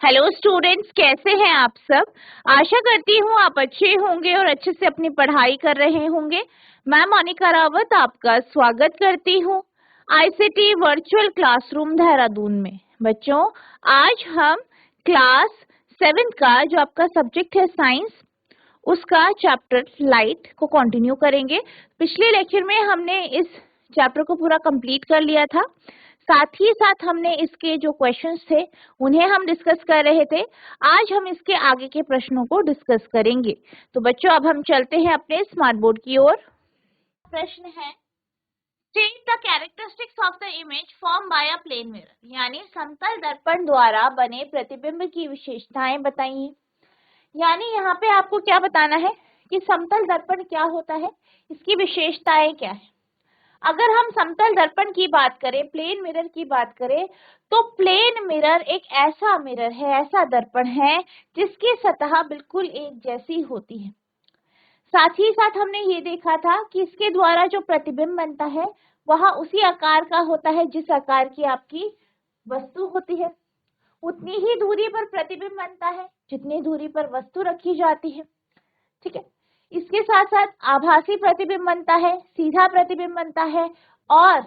Hello students, कैसे हैं आप सब। आशा करती हूँ आप अच्छे होंगे और अच्छे से अपनी पढ़ाई कर रहे होंगे। मैं मोनिका रावत आपका स्वागत करती हूँ आईसीटी वर्चुअल क्लासरूम देहरादून में। बच्चों, आज हम क्लास 7 का जो आपका सब्जेक्ट है साइंस, उसका चैप्टर लाइट को कंटिन्यू करेंगे। पिछले लेक्चर में हमने इस चैप्टर को पूरा कंप्लीट कर लिया था। साथ ही साथ हमने इसके जो क्वेश्चंस थे उन्हें हम डिस्कस कर रहे थे। आज हम इसके आगे के प्रश्नों को डिस्कस करेंगे। तो बच्चों, अब हम चलते हैं अपने स्मार्ट बोर्ड की ओर। प्रश्न है, state the characteristics of the image form by a plane mirror, यानी समतल दर्पण द्वारा बने प्रतिबिंब की विशेषताएं बताइए। यानी यहाँ पे आपको क्या बताना है कि समतल दर्पण क्या होता है, इसकी विशेषताएं क्या है। अगर हम समतल दर्पण की बात करें, प्लेन मिरर की बात करें, तो प्लेन मिरर एक ऐसा मिरर है, ऐसा दर्पण है जिसकी सतह बिल्कुल एक जैसी होती है। साथ ही साथ हमने ये देखा था कि इसके द्वारा जो प्रतिबिंब बनता है वह उसी आकार का होता है जिस आकार की आपकी वस्तु होती है। उतनी ही दूरी पर प्रतिबिंब बनता है जितनी दूरी पर वस्तु रखी जाती है। ठीक है, इसके साथ साथ आभासी प्रतिबिंब बनता है, सीधा प्रतिबिंब बनता है, और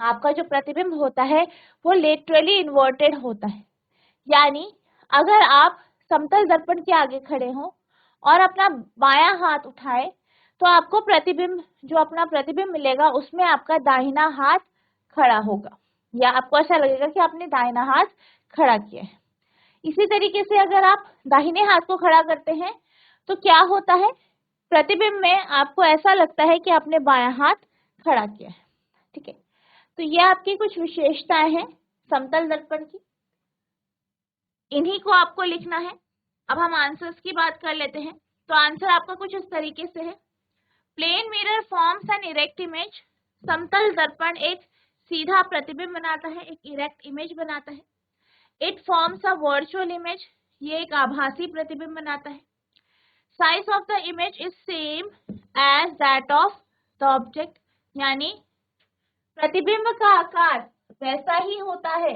आपका जो प्रतिबिंब होता है वो लेटरली इन्वर्टेड होता है। यानी अगर आप समतल दर्पण के आगे खड़े हो और अपना बायां हाथ उठाए तो आपको प्रतिबिंब, जो अपना प्रतिबिंब मिलेगा उसमें आपका दाहिना हाथ खड़ा होगा, या आपको ऐसा लगेगा कि आपने दाहिना हाथ खड़ा किया है। इसी तरीके से अगर आप दाहिने हाथ को खड़ा करते हैं तो क्या होता है, प्रतिबिंब में आपको ऐसा लगता है कि आपने बायां हाथ खड़ा किया है। ठीक है, तो ये आपकी कुछ विशेषताएं हैं समतल दर्पण की, इन्हीं को आपको लिखना है। अब हम आंसर्स की बात कर लेते हैं। तो आंसर आपका कुछ इस तरीके से है, plane mirror forms an erect image. समतल दर्पण एक सीधा प्रतिबिंब बनाता है, एक इरेक्ट इमेज बनाता है। It forms a virtual image, ये एक आभासी प्रतिबिंब बनाता है। Size of the image is same as that of the object, यानी प्रतिबिंब का आकार वैसा ही होता है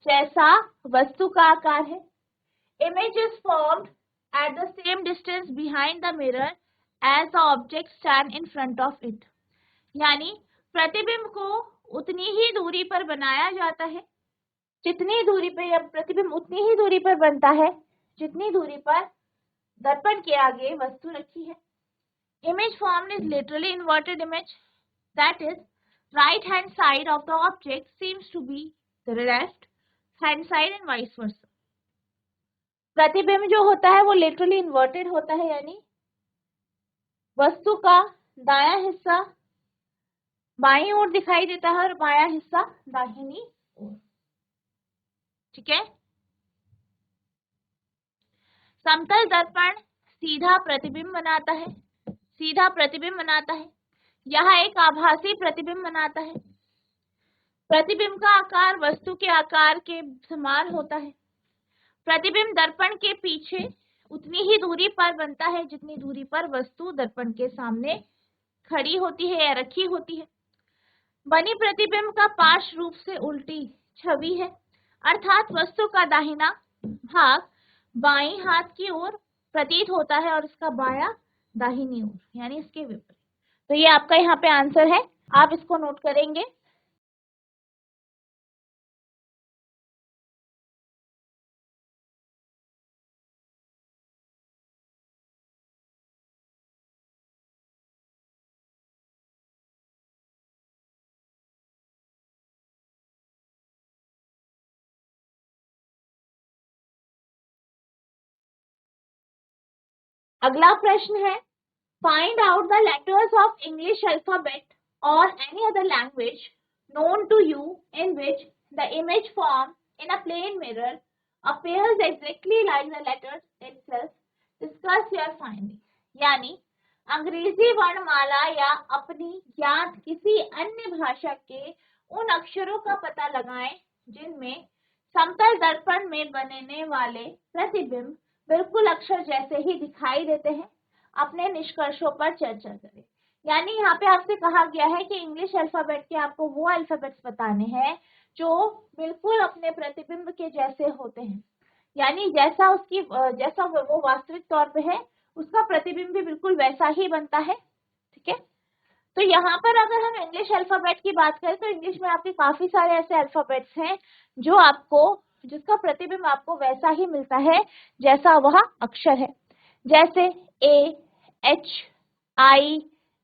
जैसा वस्तु का आकार है। Image is formed at the same distance behind the mirror as the object stand in front of it, यानी प्रतिबिंब को उतनी ही दूरी पर बनाया जाता है, जितनी दूरी पर, या प्रतिबिंब उतनी ही दूरी पर बनता है जितनी दूरी पर दर्पण के आगे वस्तु रखी है। Image formed is literally inverted image, that is, right hand side of the object seems to be the left hand side and vice versa. प्रतिबिंब जो होता है वो लिटरली इन्वर्टेड होता है, यानी वस्तु का दायां हिस्सा बाईं ओर दिखाई देता है और बायां हिस्सा दाहिनी ओर। ठीक है, समतल दर्पण सीधा प्रतिबिंब बनाता है, सीधा प्रतिबिंब बनाता है। यह एक आभासी प्रतिबिंब बनाता है। प्रतिबिंब का आकार वस्तु के आकार के समान होता है। प्रतिबिंब दर्पण के पीछे उतनी ही दूरी पर बनता है जितनी दूरी पर वस्तु दर्पण के सामने खड़ी होती है या रखी होती है। बनी प्रतिबिंब का पार्श्व रूप से उल्टी छवि है, अर्थात वस्तु का दाहिना भाग बाईं हाथ की ओर प्रतीत होता है और इसका बायां दाहिनी ओर, यानी इसके विपरीत। तो ये आपका यहाँ पे आंसर है, आप इसको नोट करेंगे। अगला प्रश्न है, find out the letters of English alphabet और any other language known to you in which the image formed in a plane mirror appears exactly like the letters itself. Discuss your finding. यानी अंग्रेजी वर्णमाला या अपनी ज्ञात किसी अन्य भाषा के उन अक्षरों का पता लगाएं जिनमें समतल दर्पण में बनने वाले प्रतिबिंब बिल्कुल अक्षर जैसे ही दिखाई देते हैं। अपने निष्कर्षों पर चर्चा करें। यानी यहाँ पे आपसे कहा गया है कि इंग्लिश अल्फाबेट के आपको वो अल्फाबेट्स बताने हैं जो बिल्कुल अपने प्रतिबिंब के जैसे होते हैं। यानी जैसा उसकी जैसा वो वास्तविक तौर पे है उसका प्रतिबिंब भी बिल्कुल वैसा ही बनता है। ठीक है, तो यहाँ पर अगर हम इंग्लिश अल्फाबेट की बात करें तो इंग्लिश में आपके काफी सारे ऐसे अल्फाबेट्स हैं जो आपको, जिसका प्रतिबिंब आपको वैसा ही मिलता है जैसा वह अक्षर है, जैसे A, H, I,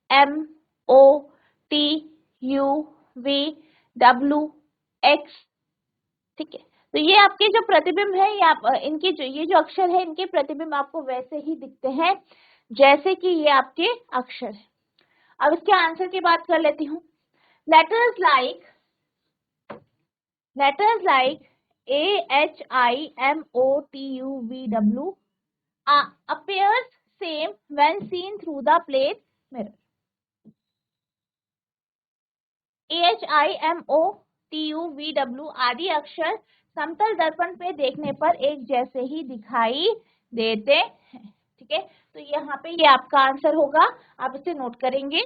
M, O, T, U, V, W, X। ठीक है, तो ये आपके जो प्रतिबिंब है, ये आप इनके जो ये जो अक्षर है इनके प्रतिबिंब आपको वैसे ही दिखते हैं जैसे कि ये आपके अक्षर है। अब इसके आंसर की बात कर लेती हूँ। Letters like AHIMOTUVW appears same when seen through the plate mirror। AHIMOTUVW आदि अक्षर समतल दर्पण पे देखने पर एक जैसे ही दिखाई देते हैं। ठीक है, तो यहाँ पे ये आपका आंसर होगा, आप इसे नोट करेंगे।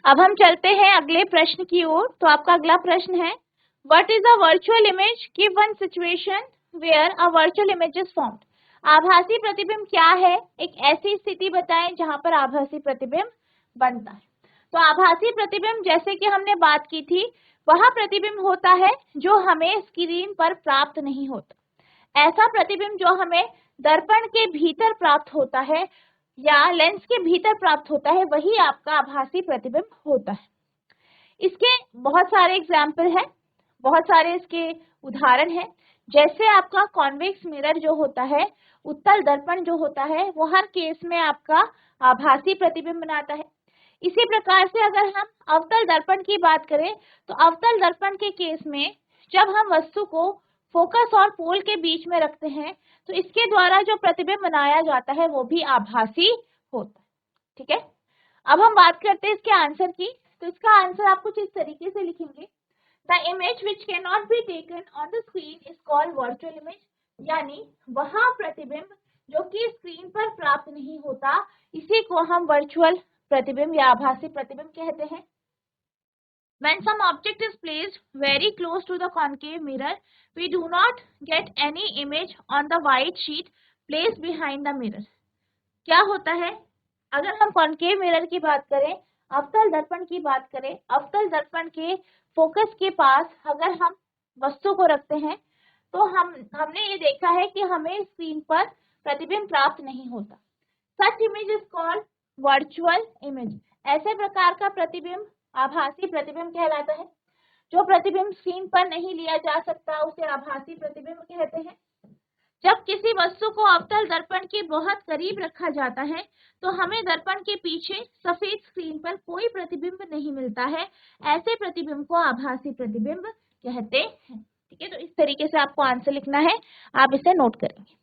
अब हम चलते हैं अगले प्रश्न की ओर। तो आपका अगला प्रश्न है, what is a virtual image, give one situation where a virtual image is formed. आभासी प्रतिबिंब क्या है, एक ऐसी स्थिति बताएं जहां पर आभासी प्रतिबिंब बनता है। तो आभासी प्रतिबिंब, जैसे कि हमने बात की थी, वह प्रतिबिंब होता है जो हमें स्क्रीन पर प्राप्त नहीं होता। ऐसा प्रतिबिंब जो हमें दर्पण के भीतर प्राप्त होता है या लेंस के भीतर प्राप्त होता है, वही आपका आभासी प्रतिबिंब होता है। इसके बहुत सारे एग्जाम्पल हैं, बहुत सारे इसके उदाहरण हैं। जैसे आपका कॉन्वेक्स मिरर जो होता है, उत्तल दर्पण जो होता है, वो हर केस में आपका आभासी प्रतिबिंब बनाता है। इसी प्रकार से अगर हम अवतल दर्पण की बात करें तो अवतल दर्पण के केस में जब हम वस्तु को फोकस और पोल के बीच में रखते हैं तो इसके द्वारा जो प्रतिबिंब बनाया जाता है वो भी आभासी होता है। ठीक है, अब हम बात करते हैं इसके आंसर की। तो इसका आंसर आप कुछ इस तरीके से लिखेंगे, the image which can not be taken on the screen is called virtual image. यानी वह प्रतिबिंब जो कि स्क्रीन पर प्राप्त नहीं होता, इसी को हम वर्चुअल प्रतिबिंब या आभासी प्रतिबिंब कहते हैं। When some object is placed very close to the concave mirror, we do not get any image on the white sheet placed behind the mirror। क्या होता है, अगर हम कॉन्केव मिरर की बात करें, अवतल दर्पण की बात करें, अवतल दर्पण के फोकस के पास अगर हम वस्तु को रखते हैं तो हमने ये देखा है कि हमें स्क्रीन पर प्रतिबिंब प्राप्त नहीं होता। Such image is called virtual image. ऐसे प्रकार का प्रतिबिंब आभासी प्रतिबिंब कहलाता है। जो प्रतिबिंब स्क्रीन पर नहीं लिया जा सकता उसे आभासी प्रतिबिंब कहते हैं। जब किसी वस्तु को अवतल दर्पण के बहुत करीब रखा जाता है तो हमें दर्पण के पीछे सफेद स्क्रीन पर कोई प्रतिबिंब नहीं मिलता है, ऐसे प्रतिबिंब को आभासी प्रतिबिंब कहते हैं। ठीक है, तो इस तरीके से आपको आंसर लिखना है, आप इसे नोट करेंगे।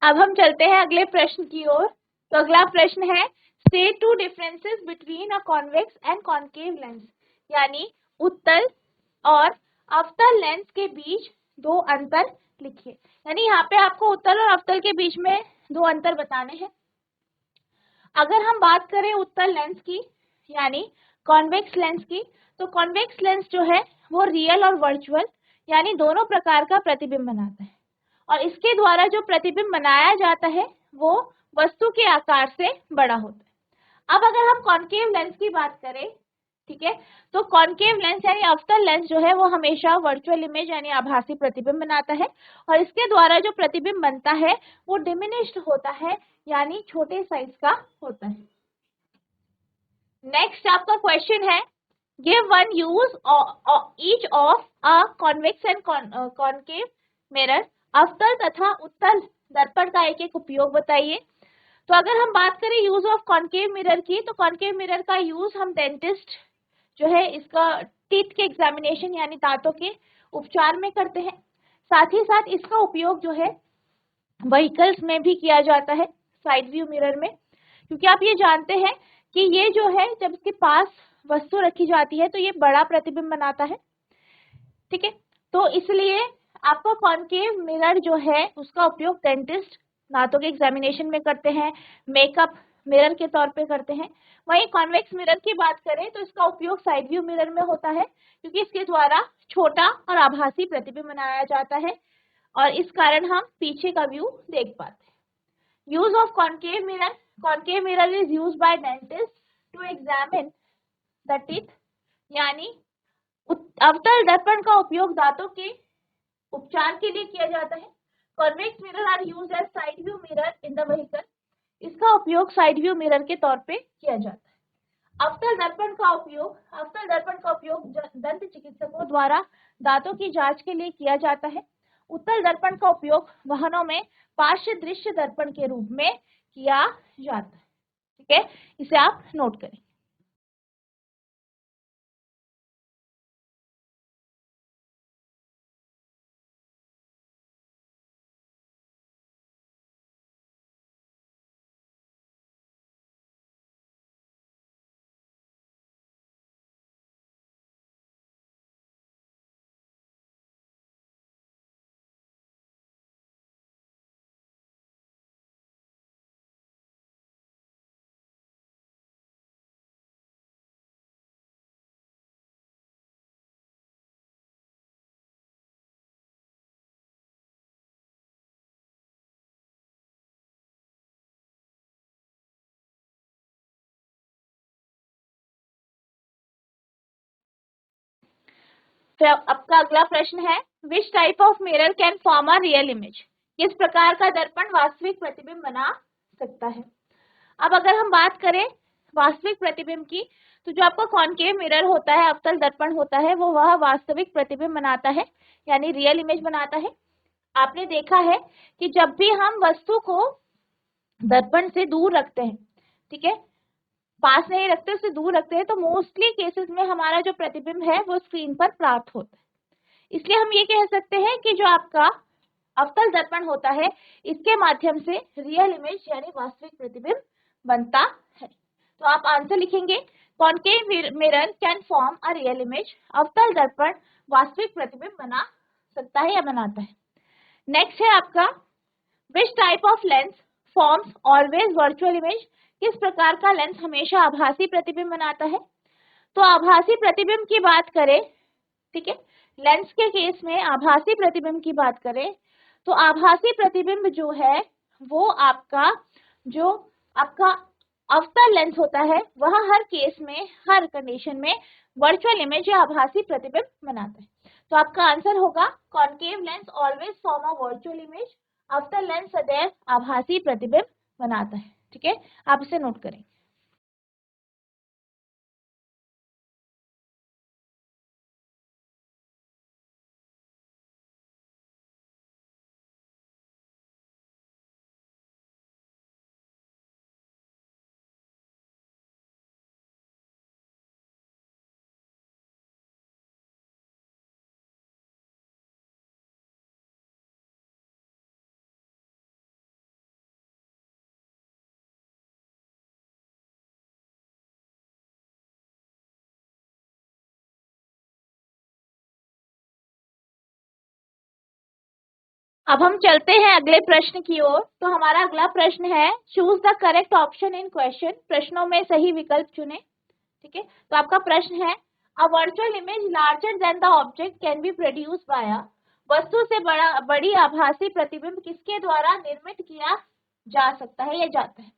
अब हम चलते हैं अगले प्रश्न की ओर। तो अगला प्रश्न है, state two differences between a convex and concave lens, यानी उत्तल और अवतल लेंस के बीच दो अंतर लिखिए। यानी यहाँ पे आपको उत्तल और अवतल के बीच में दो अंतर बताने हैं। अगर हम बात करें उत्तल लेंस की यानी कॉन्वेक्स लेंस की, तो कॉन्वेक्स लेंस जो है वो रियल और वर्चुअल यानी दोनों प्रकार का प्रतिबिंब बनाता है, और इसके द्वारा जो प्रतिबिंब बनाया जाता है वो वस्तु के आकार से बड़ा होता है। अब अगर हम कॉन्केव लेंस की बात करें, ठीक है, तो कॉन्केव लेंस यानी अवतल लेंस जो है वो हमेशा वर्चुअल इमेज यानी आभासी प्रतिबिंब बनाता है, और इसके द्वारा जो प्रतिबिंब बनता है वो डिमिनिश्ड होता है यानी छोटे साइज का होता है। नेक्स्ट आपका क्वेश्चन है, give one use each of a convex and concave mirror, अवतल तथा उत्तल दर्पण का एक एक उपयोग बताइए। तो अगर हम बात करें यूज ऑफ कॉन्केव मिरर की, तो कॉन्केव मिरर का यूज हम डेंटिस्ट जो है इसका टीथ के एग्जामिनेशन यानी दांतों के उपचार में करते हैं। साथ ही साथ इसका उपयोग जो है व्हीकल्स में भी किया जाता है, साइड व्यू मिरर में, क्योंकि आप ये जानते हैं कि ये जो है जब इसके पास वस्तु रखी जाती है तो ये बड़ा प्रतिबिंब बनाता है, ठीक है। तो इसलिए आपका कॉन्केव मिरर जो है उसका उपयोग डेंटिस्ट दांतों के एग्जामिनेशन में करते हैं, मेकअप मिरर के तौर पे करते हैं। वहीं कॉन्वेक्स मिरर की बात करें तो इसका उपयोग साइड व्यू मिरर में होता है, क्योंकि इसके द्वारा छोटा और आभासी प्रतिबिंब बनाया जाता है और इस कारण हम पीछे का व्यू देख पाते हैं। Use of concave mirror, concave mirror is used by dentist to examine the teeth, यानी अवतल दर्पण का उपयोग दांतों के उपचार के लिए किया जाता है। Convex mirror are used as side view mirror in the vehicle, इसका उपयोग साइड व्यू मिरर के तौर पे किया जाता है। अवतल दर्पण का उपयोग दंत चिकित्सकों द्वारा दांतों की जांच के लिए किया जाता है। उत्तल दर्पण का उपयोग वाहनों में पार्श्व दृश्य दर्पण के रूप में किया जाता है, ठीक है, इसे आप नोट करें। फिर आपका अगला प्रश्न है, which type of mirror can form a real image, किस प्रकार का दर्पण वास्तविक प्रतिबिंब बना सकता है। अब अगर हम बात करें वास्तविक प्रतिबिंब की, तो जो आपका कॉन्केव मिरर होता है, अवतल दर्पण होता है, वो वह वास्तविक प्रतिबिंब बनाता है यानी रियल इमेज बनाता है। आपने देखा है कि जब भी हम वस्तु को दर्पण से दूर रखते हैं, ठीक है, पास नहीं रखते, उससे दूर रखते हैं, तो मोस्टली केसेस में हमारा जो प्रतिबिंब है वो स्क्रीन पर प्राप्त होता है। इसलिए हम ये कह सकते हैं कि जो आपका अवतल दर्पण होता है इसके माध्यम से रियल इमेज यानी वास्तविक प्रतिबिंब बनता है। तो आप आंसर लिखेंगे, concave mirror can form a real image, अवतल दर्पण वास्तविक प्रतिबिंब बना सकता है या बनाता है। नेक्स्ट है आपका, which type of lens forms always virtual image, किस प्रकार का लेंस हमेशा आभासी प्रतिबिंब बनाता है। तो आभासी प्रतिबिंब की बात करें, ठीक है, लेंस के केस में आभासी प्रतिबिंब की बात करें तो आभासी प्रतिबिंब जो है वो जो आपका अवतल लेंस होता है वह हर केस में, हर कंडीशन में वर्चुअल इमेज या आभासी प्रतिबिंब बनाता है। तो आपका आंसर होगा, concave lens always form a virtual image, अवतल लेंस सदैव आभासी प्रतिबिंब बनाता है, ठीक है, आप इसे नोट करें। अब हम चलते हैं अगले प्रश्न की ओर। तो हमारा अगला प्रश्न है, choose the correct option in question. प्रश्नों में सही विकल्प चुने। ठीक है, तो आपका प्रश्न है, a virtual image larger than the object can be produce by a. वस्तु से बड़ी आभासी प्रतिबिंब किसके द्वारा निर्मित किया जा सकता है या जाता है।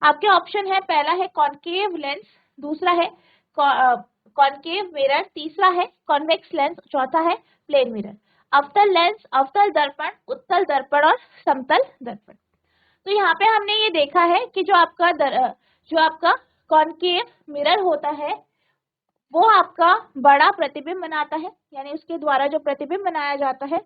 आपके ऑप्शन है, पहला है कॉनकेव लेंस, दूसरा है कॉनकेव मिरर, तीसरा है कॉन्वेक्स लेंस, चौथा है प्लेन मिरर। अवतल लेंस, अवतल दर्पण, उत्तल दर्पण और समतल दर्पण। तो यहाँ पे हमने ये देखा है कि जो आपका कॉनकेव मिरर होता है वो आपका बड़ा प्रतिबिंब बनाता है, यानी उसके द्वारा जो प्रतिबिंब बनाया जाता है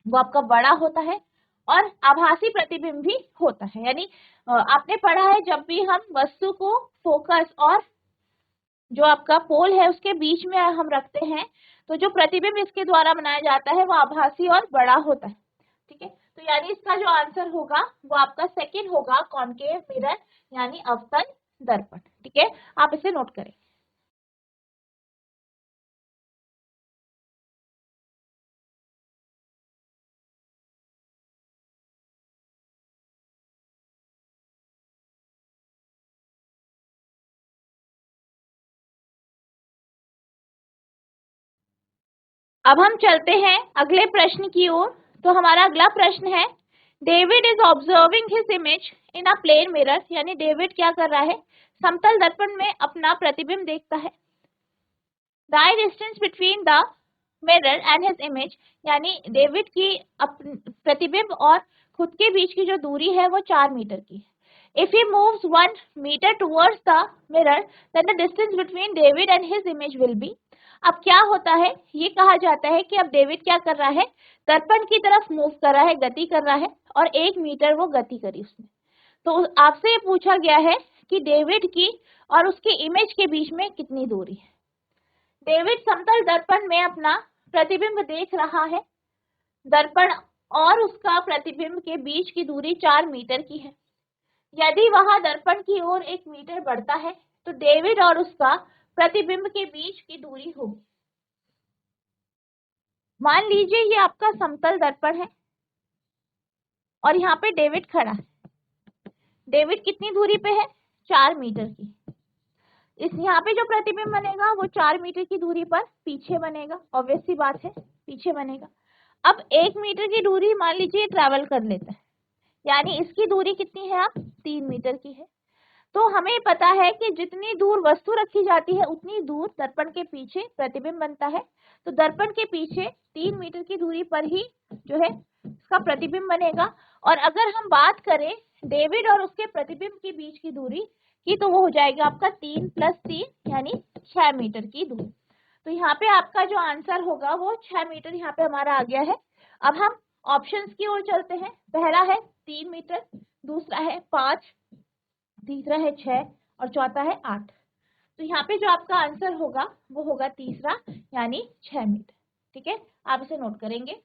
वो आपका बड़ा होता है, और आभासी प्रतिबिंब भी होता है। यानी आपने पढ़ा है, जब भी हम वस्तु को फोकस और जो आपका पोल है उसके बीच में हम रखते हैं तो जो प्रतिबिंब इसके द्वारा बनाया जाता है वो आभासी और बड़ा होता है। ठीक है, तो यानी इसका जो आंसर होगा वो आपका सेकंड होगा, कॉनकेव मिरर यानी अवतल दर्पण। ठीक है, आप इसे नोट करें। अब हम चलते हैं अगले प्रश्न की ओर। तो हमारा अगला प्रश्न है, David is observing his image in a plane mirror. यानी डेविड क्या कर रहा है, समतल दर्पण में अपना प्रतिबिंब देखता है। The distance between the mirror and his image, यानी डेविड की प्रतिबिंब और खुद के बीच की जो दूरी है वो 4 मीटर की है। If he moves 1 metre towards the mirror then the distance between David and his image will be. अब क्या होता है, ये कहा जाता है कि अब डेविड क्या कर रहा है, दर्पण की तरफ मूव कर रहा है, गति कर रहा है, और 1 मीटर वो गति करी उसने। तो आपसे ये पूछा गया है कि डेविड की और उसके इमेज के बीच में कितनी दूरी है। डेविड समतल दर्पण में अपना प्रतिबिंब देख रहा है। दर्पण और उसका प्रतिबिंब के बीच की दूरी 4 मीटर की है। यदि वह दर्पण की ओर 1 मीटर बढ़ता है तो डेविड और उसका प्रतिबिंब के बीच की दूरी होगी। मान लीजिए ये आपका समतल दर्पण है और यहाँ पे डेविड खड़ा है। डेविड कितनी दूरी पे है, 4 मीटर की। इस यहाँ पे जो प्रतिबिंब बनेगा वो 4 मीटर की दूरी पर पीछे बनेगा, ऑब्वियस सी बात है, पीछे बनेगा। अब 1 मीटर की दूरी मान लीजिए ट्रैवल कर लेता है, यानी इसकी दूरी कितनी है, अब 3 मीटर की है। तो हमें पता है कि जितनी दूर वस्तु रखी जाती है उतनी दूर दर्पण के पीछे प्रतिबिंब बनता है। तो दर्पण के पीछे 3 मीटर की दूरी पर ही जो है इसका प्रतिबिंब बनेगा। और अगर हम बात करें डेविड और उसके प्रतिबिंब के बीच की दूरी की, तो वो हो जाएगा आपका 3 + 3 यानी 6 मीटर की दूरी। तो यहाँ पे आपका जो आंसर होगा वो 6 मीटर यहाँ पे हमारा आ गया है। अब हम ऑप्शंस की ओर चलते हैं। पहला है 3 मीटर, दूसरा है 5, तीसरा है 6 और चौथा है 8। तो यहाँ पे जो आपका आंसर होगा वो होगा तीसरा यानी 6 मीटर। ठीक है, आप इसे नोट करेंगे।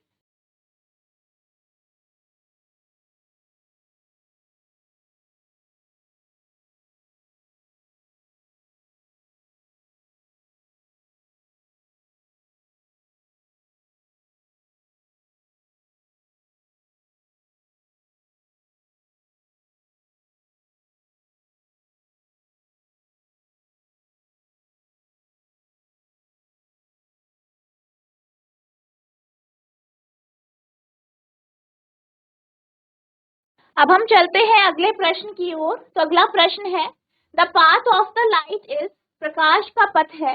अब हम चलते हैं अगले प्रश्न की ओर। तो अगला प्रश्न है, the path of the light is, प्रकाश का पथ है,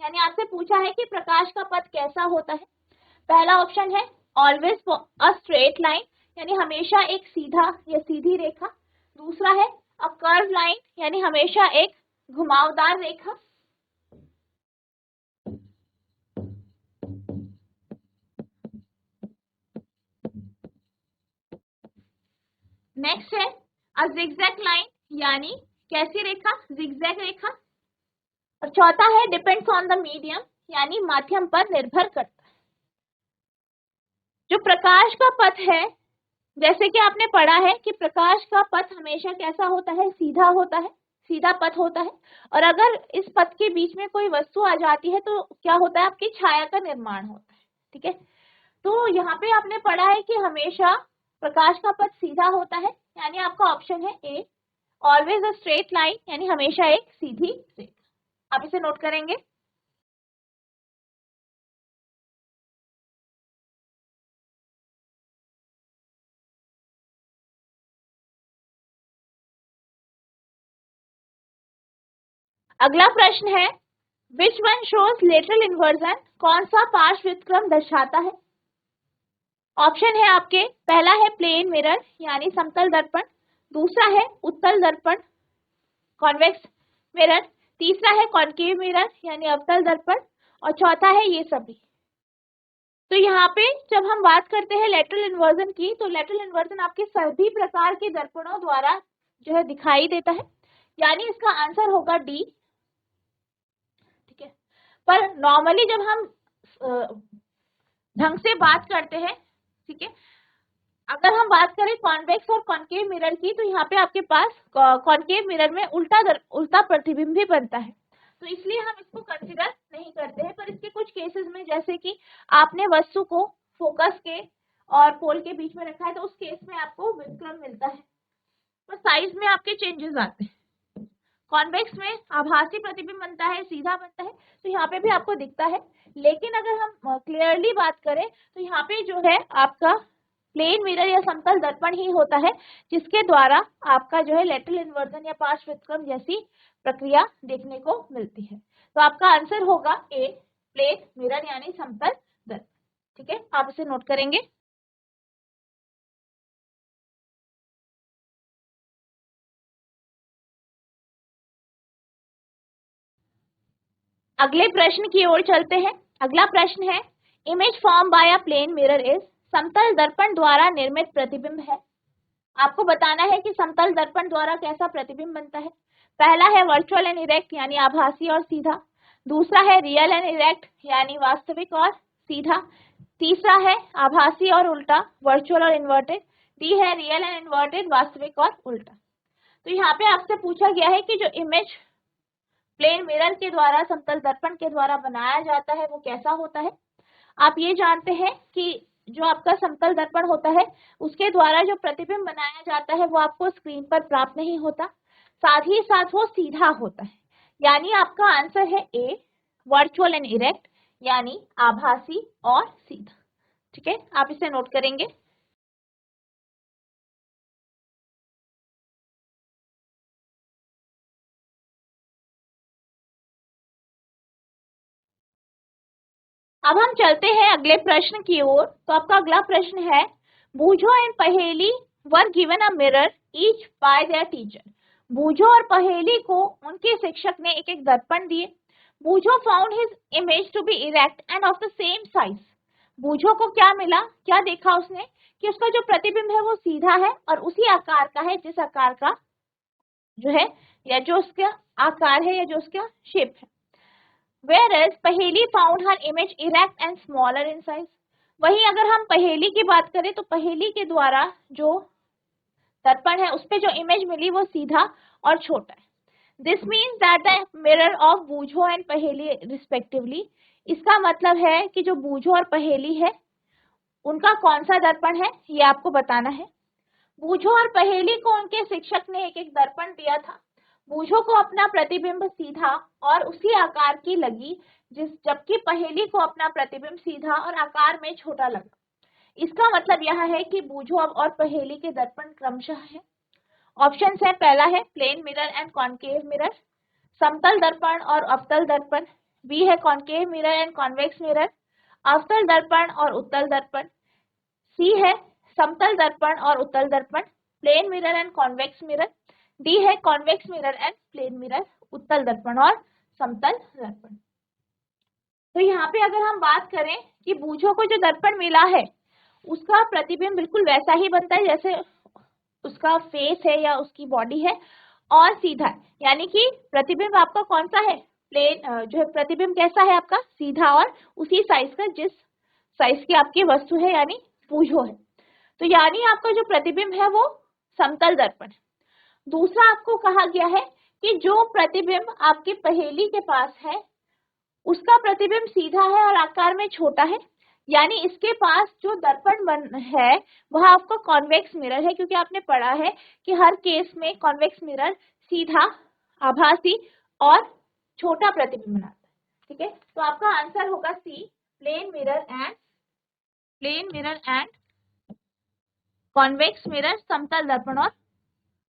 यानी आपसे पूछा है कि प्रकाश का पथ कैसा होता है। पहला ऑप्शन है ऑलवेज अ स्ट्रेट लाइन, यानी हमेशा एक सीधा या सीधी रेखा। दूसरा है अ कर्व लाइन, यानी हमेशा एक घुमावदार रेखा। नेक्स्ट है अ जिगजैग लाइन, यानी कैसी रेखा, जिगजैग रेखा। और चौथा है डिपेंड्स ऑन द मीडियम, यानी माध्यम पर निर्भर करता है। जो प्रकाश का पथ है, जैसे कि आपने पढ़ा है कि प्रकाश का पथ हमेशा कैसा होता है, सीधा होता है, सीधा पथ होता है। और अगर इस पथ के बीच में कोई वस्तु आ जाती है तो क्या होता है, आपकी छाया का निर्माण होता है। ठीक है, तो यहाँ पे आपने पढ़ा है कि हमेशा प्रकाश का पथ सीधा होता है, यानी आपका ऑप्शन है ए, ऑलवेज अ स्ट्रेट लाइन, यानी हमेशा एक सीधी रेखा। आप इसे नोट करेंगे। अगला प्रश्न है, which one shows lateral inversion, कौन सा पार्श्व व्युत्क्रम दर्शाता है? ऑप्शन है आपके, पहला है प्लेन मिरर यानी समतल दर्पण, दूसरा है उत्तल दर्पण कॉन्वेक्स मिरर, तीसरा है कॉनकेव मिरर यानी अवतल दर्पण, और चौथा है ये सभी। तो यहाँ पे जब हम बात करते हैं लेटरल इन्वर्जन की, तो लेटरल इन्वर्जन आपके सभी प्रकार के दर्पणों द्वारा जो है दिखाई देता है, यानी इसका आंसर होगा डी। ठीक है, पर नॉर्मली जब हम ढंग से बात करते हैं, ठीक है, अगर हम बात करें कॉन्वेक्स और कॉनकेव मिरर की, तो यहाँ पे आपके पास कॉनकेव मिरर में उल्टा प्रतिबिंब भी बनता है, तो इसलिए हम इसको कंसिडर नहीं करते हैं। पर इसके कुछ केसेस में, जैसे कि आपने वस्तु को फोकस के और पोल के बीच में रखा है, तो उस केस में आपको व्युत्क्रम मिलता है, पर साइज में आपके चेंजेस आते हैं। कॉन्वेक्स में आभासी प्रतिबिंब बनता है, सीधा बनता है, तो यहाँ पे भी आपको दिखता है। लेकिन अगर हम क्लियरली बात करें, तो यहाँ पे जो है आपका प्लेन मिरर या समतल दर्पण ही होता है, जिसके द्वारा आपका जो है लेटरल इन्वर्जन या पार्श्व व्युत्क्रम जैसी प्रक्रिया देखने को मिलती है। तो आपका आंसर होगा ए, प्लेन मिरर यानी समतल दर्पण। ठीक है, आप इसे नोट करेंगे। अगले प्रश्न की ओर चलते हैं। अगला प्रश्न है, image form by a plane mirror is, समतल दर्पण द्वारा निर्मित प्रतिबिंब है। आपको बताना है कि समतल दर्पण द्वारा कैसा प्रतिबिंब बनता है। पहला है वर्चुअल एंड इरेक्ट यानी आभासी और सीधा, दूसरा है रियल एंड इरेक्ट यानी वास्तविक और सीधा, तीसरा है आभासी और उल्टा वर्चुअल और इन्वर्टेड, डी है रियल एंड इन्वर्टेड वास्तविक और उल्टा। तो यहाँ पे आपसे पूछा गया है कि जो इमेज प्लेन मिरर के द्वारा समतल दर्पण के द्वारा बनाया जाता है वो कैसा होता है। आप ये जानते हैं कि जो आपका समतल दर्पण होता है उसके द्वारा जो प्रतिबिंब बनाया जाता है वो आपको स्क्रीन पर प्राप्त नहीं होता, साथ ही साथ वो सीधा होता है, यानी आपका आंसर है ए, वर्चुअल एंड इरेक्ट यानी आभासी और सीधा। ठीक है, आप इसे नोट करेंगे। अब हम चलते हैं अगले प्रश्न की ओर। तो आपका अगला प्रश्न है, Boojho and Paheli were given a mirror each by their teacher. Boojho और पहेली को उनके शिक्षक ने एक एक दर्पण दिए। Boojho found his image to be erect and of the same size. Boojho को क्या मिला, क्या देखा उसने कि उसका जो प्रतिबिंब है वो सीधा है और उसी आकार का है जिस आकार का जो है, या जो उसका आकार है, या जो उसका शेप है। Whereas पहेली found her image erect and smaller in size। वहीं अगर हम पहेली की बात करें तो पहेली के द्वारा जो दर्पण है उस पे जो इमेज मिली वो सीधा और छोटा है। This means that the mirror of Boojho and Paheli respectively. इसका मतलब है कि जो बूझो और पहेली है उनका कौन सा दर्पण है ये आपको बताना है। बूझो और पहेली को उनके शिक्षक ने एक एक दर्पण दिया था। बूझो को अपना प्रतिबिंब सीधा और उसी आकार की लगी, जबकि पहेली को अपना प्रतिबिंब सीधा और आकार में छोटा लगा। इसका मतलब यह है कि बूझो और पहेली के दर्पण क्रमशः है। ऑप्शंस है, पहला है plane mirror and concave mirror, समतल दर्पण और अवतल दर्पण, बी है concave mirror and convex mirror, अवतल दर्पण और उत्तल दर्पण, सी है समतल दर्पण और उत्तल दर्पण, plane mirror and convex mirror, D है convex mirror and plane mirror, उत्तल दर्पण और समतल दर्पण। तो यहाँ पे अगर हम बात करें कि बूझो को जो दर्पण मिला है उसका प्रतिबिंब बिल्कुल वैसा ही बनता है जैसे उसका फेस है या उसकी बॉडी है, और सीधा है, यानी कि प्रतिबिंब आपका कौन सा है, प्लेन जो है प्रतिबिंब कैसा है आपका, सीधा और उसी साइज का जिस साइज की आपकी वस्तु है यानी बूझो है। तो यानी आपका जो प्रतिबिंब है वो समतल दर्पण है। दूसरा आपको कहा गया है कि जो प्रतिबिंब आपकी पहेली के पास है उसका प्रतिबिंब सीधा है और आकार में छोटा है, यानी इसके पास जो दर्पण है वह आपका कॉन्वेक्स मिरर है, क्योंकि आपने पढ़ा है कि हर केस में कॉन्वेक्स मिरर सीधा, आभासी और छोटा प्रतिबिंब बनाता है। ठीक है, तो आपका आंसर होगा C, plane mirror and convex mirror, समतल दर्पण और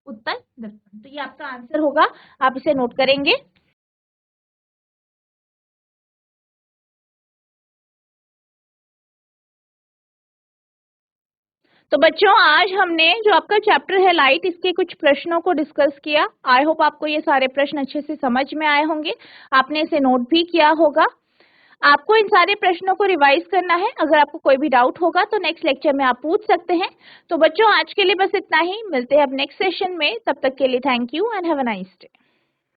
उत्तल दर्पण। तो ये आपका आंसर होगा, आप इसे नोट करेंगे। तो बच्चों आज हमने जो आपका चैप्टर है लाइट, इसके कुछ प्रश्नों को डिस्कस किया। आई होप आपको ये सारे प्रश्न अच्छे से समझ में आए होंगे, आपने इसे नोट भी किया होगा। आपको इन सारे प्रश्नों को रिवाइज करना है। अगर आपको कोई भी डाउट होगा तो नेक्स्ट लेक्चर में आप पूछ सकते हैं। तो बच्चों आज के लिए बस इतना ही, मिलते हैं अब नेक्स्ट सेशन में। तब तक के लिए thank you and have a nice day.